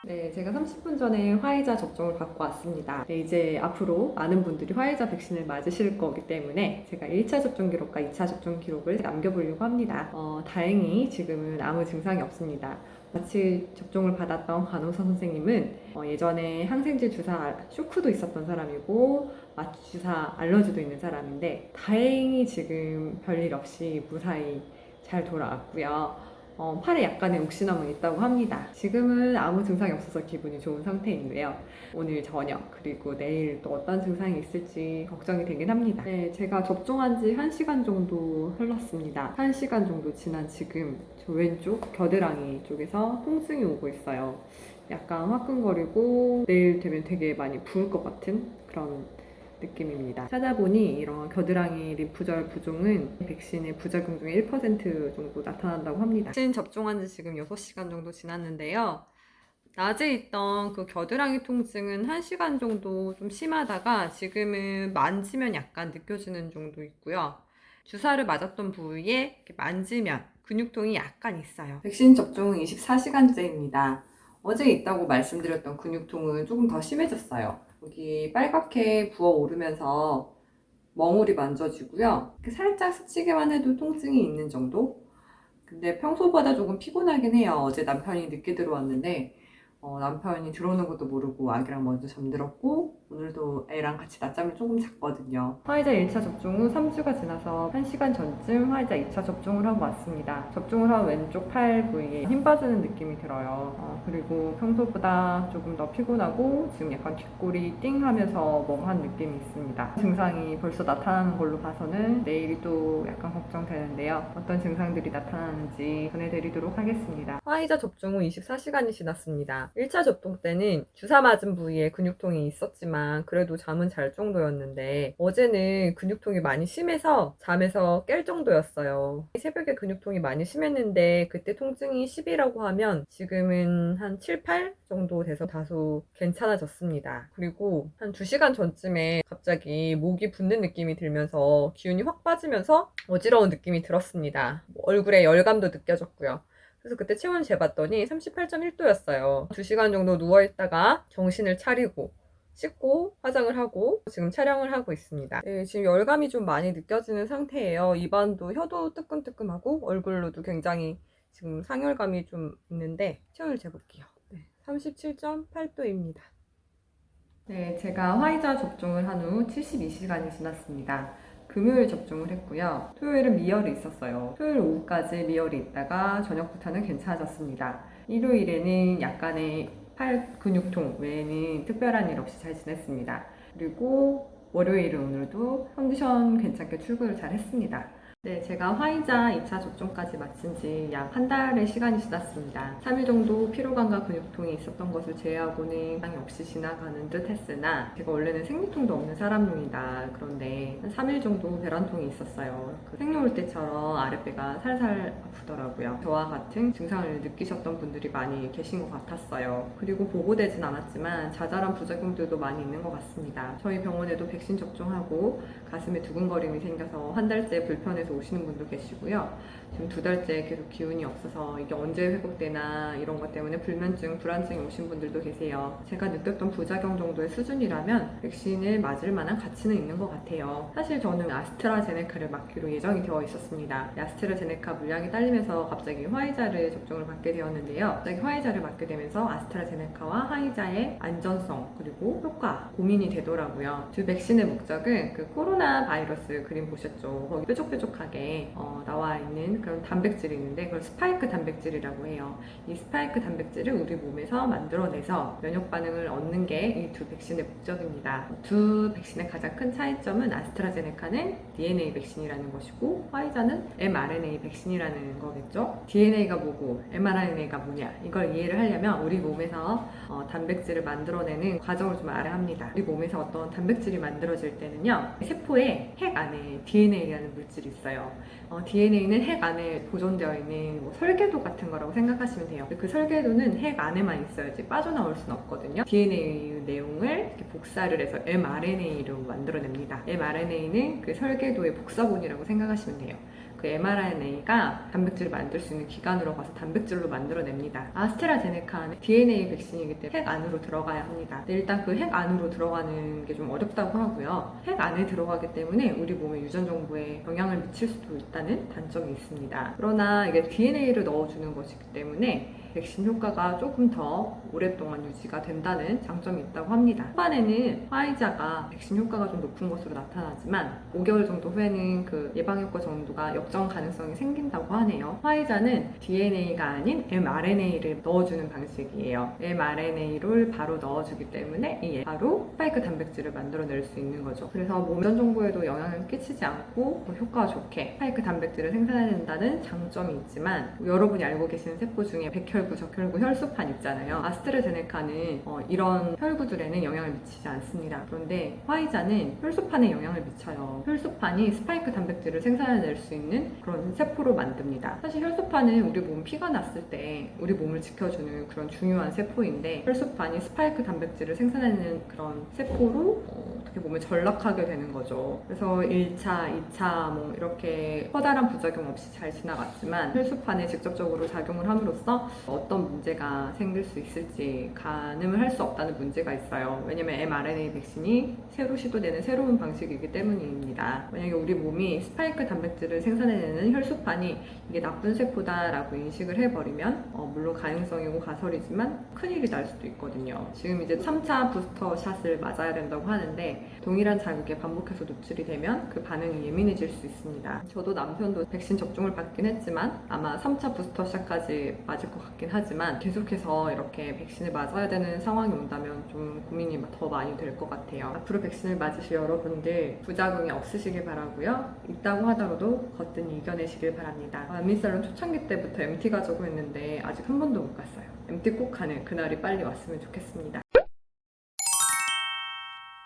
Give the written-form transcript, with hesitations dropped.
네, 제가 30분 전에 화이자 접종을 받고 왔습니다. 네, 이제 앞으로 많은 분들이 화이자 백신을 맞으실 거기 때문에 제가 1차 접종 기록과 2차 접종 기록을 남겨보려고 합니다. 다행히 지금은 아무 증상이 없습니다. 같이 접종을 받았던 간호사 선생님은 예전에 항생제 주사 쇼크도 있었던 사람이고 마취 주사 알러지도 있는 사람인데 다행히 지금 별일 없이 무사히 잘 돌아왔고요. 팔에 약간의 욱신함은 있다고 합니다. 지금은 아무 증상이 없어서 기분이 좋은 상태인데요. 오늘 저녁 그리고 내일 또 어떤 증상이 있을지 걱정이 되긴 합니다. 네, 제가 접종한 지 1시간 정도 흘렀습니다. 1시간 정도 지난 지금 저 왼쪽 겨드랑이 쪽에서 통증이 오고 있어요. 약간 화끈거리고 내일 되면 되게 많이 부을 것 같은 그런 느낌입니다. 찾아보니 이런 겨드랑이 림프절 부종은 백신의 부작용 중에 1% 정도 나타난다고 합니다. 백신 접종한 지 지금 6시간 정도 지났는데요. 낮에 있던 그 겨드랑이 통증은 1시간 정도 좀 심하다가 지금은 만지면 약간 느껴지는 정도 있고요. 주사를 맞았던 부위에 이렇게 만지면 근육통이 약간 있어요. 백신 접종은 24시간째입니다. 어제 있다고 말씀드렸던 근육통은 조금 더 심해졌어요. 여기 빨갛게 부어오르면서 멍울이 만져지고요. 살짝 스치기만 해도 통증이 있는 정도? 근데 평소보다 조금 피곤하긴 해요. 어제 남편이 늦게 들어왔는데 남편이 들어오는 것도 모르고 아기랑 먼저 잠들었고 오늘도 애랑 같이 낮잠을 조금 잤거든요. 화이자 1차 접종 후 3주가 지나서 1시간 전쯤 화이자 2차 접종을 하고 왔습니다. 접종을 한 왼쪽 팔 부위에 힘 빠지는 느낌이 들어요. 그리고 평소보다 조금 더 피곤하고 지금 약간 뒷골이 띵 하면서 멍한 느낌이 있습니다. 증상이 벌써 나타나는 걸로 봐서는 내일이 또 약간 걱정되는데요. 어떤 증상들이 나타나는지 전해드리도록 하겠습니다. 화이자 접종 후 24시간이 지났습니다. 1차 접종 때는 주사 맞은 부위에 근육통이 있었지만 그래도 잠은 잘 정도였는데 어제는 근육통이 많이 심해서 잠에서 깰 정도였어요. 새벽에 근육통이 많이 심했는데 그때 통증이 10이라고 하면 지금은 한 7, 8 정도 돼서 다소 괜찮아졌습니다. 그리고 한 2시간 전쯤에 갑자기 목이 붓는 느낌이 들면서 기운이 확 빠지면서 어지러운 느낌이 들었습니다. 얼굴에 열감도 느껴졌고요. 그래서 그때 체온을 재봤더니 38.1도였어요. 2시간 정도 누워있다가 정신을 차리고 씻고 화장을 하고 지금 촬영을 하고 있습니다. 네, 지금 열감이 좀 많이 느껴지는 상태예요. 입안도 혀도 뜨끔뜨끔하고 얼굴로도 굉장히 지금 상열감이 좀 있는데 체온을 재볼게요. 네, 37.8도입니다. 네, 제가 화이자 접종을 한 후 72시간이 지났습니다. 금요일 접종을 했고요. 토요일은 미열이 있었어요. 토요일 오후까지 미열이 있다가 저녁부터는 괜찮아졌습니다. 일요일에는 약간의 팔 근육통 외에는 특별한 일 없이 잘 지냈습니다. 그리고 월요일은 오늘도 컨디션 괜찮게 출근을 잘 했습니다. 네, 제가 화이자 2차 접종까지 마친 지 약 한 달의 시간이 지났습니다. 3일 정도 피로감과 근육통이 있었던 것을 제외하고는 이상이 없이 지나가는 듯 했으나 제가 원래는 생리통도 없는 사람입니다. 그런데 한 3일 정도 배란통이 있었어요. 그 생리 올 때처럼 아랫배가 살살 아프더라고요. 저와 같은 증상을 느끼셨던 분들이 많이 계신 것 같았어요. 그리고 보고되진 않았지만 자잘한 부작용들도 많이 있는 것 같습니다. 저희 병원에도 백신 접종하고 가슴에 두근거림이 생겨서 한 달째 불편해서 오시는 분도 계시고요. 지금 2달째 계속 기운이 없어서 이게 언제 회복되나 이런 것 때문에 불면증, 불안증이 오신 분들도 계세요. 제가 느꼈던 부작용 정도의 수준이라면 백신을 맞을 만한 가치는 있는 것 같아요. 사실 저는 아스트라제네카를 맞기로 예정이 되어 있었습니다. 아스트라제네카 물량이 딸리면서 갑자기 화이자를 접종을 받게 되었는데요. 갑자기 화이자를 맞게 되면서 아스트라제네카와 화이자의 안전성 그리고 효과 고민이 되더라고요. 두 백신의 목적은 그 코로나 바이러스 그림 보셨죠? 거기 뾰족뾰족하게 나와 있는 그런 단백질이 있는데 그걸 스파이크 단백질이라고 해요. 이 스파이크 단백질을 우리 몸에서 만들어내서 면역 반응을 얻는 게 이 두 백신의 목적입니다. 두 백신의 가장 큰 차이점은 아스트라제네카는 DNA 백신이라는 것이고 화이자는 mRNA 백신이라는 거겠죠. DNA가 뭐고 mRNA가 뭐냐 이걸 이해를 하려면 우리 몸에서 단백질을 만들어내는 과정을 좀 알아야 합니다. 우리 몸에서 어떤 단백질이 만들어질 때는요, 세포에 핵 안에 DNA라는 물질이 있어요. DNA는 핵 안에 보존되어 있는 설계도 같은 거라고 생각하시면 돼요. 그 설계도는 핵 안에만 있어야지 빠져나올 수는 없거든요. DNA 내용을 이렇게 복사를 해서 mRNA로 만들어냅니다. mRNA는 그 설계도의 복사본이라고 생각하시면 돼요. 그 그 mRNA가 단백질을 만들 수 있는 기관으로 가서 단백질로 만들어냅니다. 아스트라제네카는 DNA 백신이기 때문에 핵 안으로 들어가야 합니다. 근데 일단 그 핵 안으로 들어가는 게 좀 어렵다고 하고요. 핵 안에 들어가기 때문에 우리 몸의 유전 정보에 영향을 미칠 수도 있다는 단점이 있습니다. 그러나 이게 DNA를 넣어주는 것이기 때문에 백신 효과가 조금 더 오랫동안 유지가 된다는 장점이 있다고 합니다. 초반에는 화이자가 백신 효과가 좀 높은 것으로 나타나지만 5개월 정도 후에는 그 예방 효과 정도가 역전 가능성이 생긴다고 하네요. 화이자는 DNA가 아닌 mRNA를 넣어주는 방식이에요. mRNA를 바로 넣어주기 때문에 이 바로 스파이크 단백질을 만들어낼 수 있는 거죠. 그래서 몸 유전 정보에도 영향을 끼치지 않고 효과가 좋게 스파이크 단백질을 생산해낸다는 장점이 있지만 여러분이 알고 계시는 세포 중에 백혈구, 적혈구, 혈소판 있잖아요. 아스트라제네카는 이런 혈구들에는 영향을 미치지 않습니다. 그런데 화이자는 혈소판에 영향을 미쳐요. 혈소판이 스파이크 단백질을 생산해낼 수 있는 그런 세포로 만듭니다. 사실 혈소판은 우리 몸 피가 났을 때 우리 몸을 지켜주는 그런 중요한 세포인데 혈소판이 스파이크 단백질을 생산해내는 그런 세포로 어떻게 보면 전락하게 되는 거죠. 그래서 1차, 2차 뭐 이렇게 커다란 부작용 없이 잘 지나갔지만 혈소판에 직접적으로 작용을 함으로써 어떤 문제가 생길 수 있을지 가늠을 할 수 없다는 문제가 있어요. 왜냐면 mRNA 백신이 새로 시도되는 새로운 방식이기 때문입니다. 만약에 우리 몸이 스파이크 단백질을 생산해내는 혈소판이 이게 나쁜 세포다라고 인식을 해버리면 물론 가능성이고 가설이지만 큰일이 날 수도 있거든요. 지금 이제 3차 부스터 샷을 맞아야 된다고 하는데 동일한 자극에 반복해서 노출이 되면 그 반응이 예민해질 수 있습니다. 저도 남편도 백신 접종을 받긴 했지만 아마 3차 부스터 샷까지 맞을 것 같긴 하지만 계속해서 이렇게 백신을 맞아야 되는 상황이 온다면 좀 고민이 더 많이 될 것 같아요. 앞으로 백신을 맞으실 여러분들 부작용이 없으시길 바라고요. 있다고 하더라도 거뜬히 이겨내시길 바랍니다. 안민살론 초창기 때부터 MT 가자고 했는데 아직 한 번도 못 갔어요. MT 꼭 가는 그날이 빨리 왔으면 좋겠습니다.